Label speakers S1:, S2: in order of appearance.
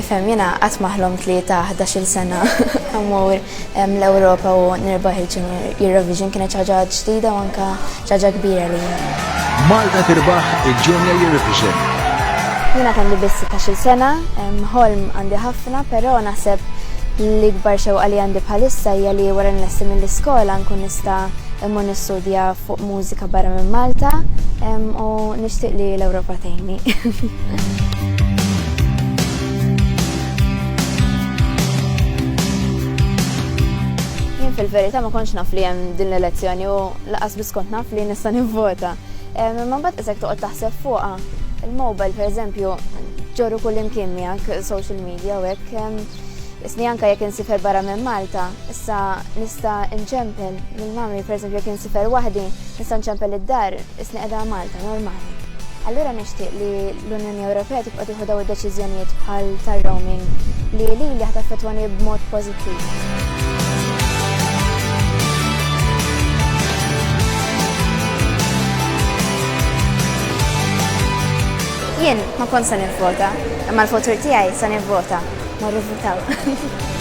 S1: Ifhem, jiena qatt ma ħlomt li ta' 11-il sena mmur l-Ewropa u nirbaħ il-Eurovision kienet ħaġa ġdida u anke ħaġa kbira li.
S2: Malta tirbaħ il-Junior Eurovision.
S1: Jiena kelli biss 16-il sena, ħolm għandi ħafna, però naħseb l-ikbar xewqa li għandi bħalissa hija li wara nlessi mill-iskola nkun nista' immur nistudja fuq mużika barra minn Malta u nixtieq li l-Ewropa tgħinni. Fil-verità ma kontx naf li hemm din l-elezzjoni u laqas biss kont naf li nista' nivvota. Imma mbagħad isek toqgħod taħseb fuqha. Il-mobile pereżempju ġorru kull imkien miegħek social media u hekk. Isni anke jekk insifer barra minn Malta, issa nista' inċempel lil mami pereżempju jekk insifer waħdi, nista' nċempel id-dar, isni qiegħda Malta normali. Allura nixtieq li l-Unjoni Ewropea tibqa' tieħu dawn id-deċiżjonijiet bħal tar-roaming li ħataffettwani b'mod pożittiv. Jien ma kont se nivvota, imma l-futur tiegħi se nivvota, ma rrivvotaw.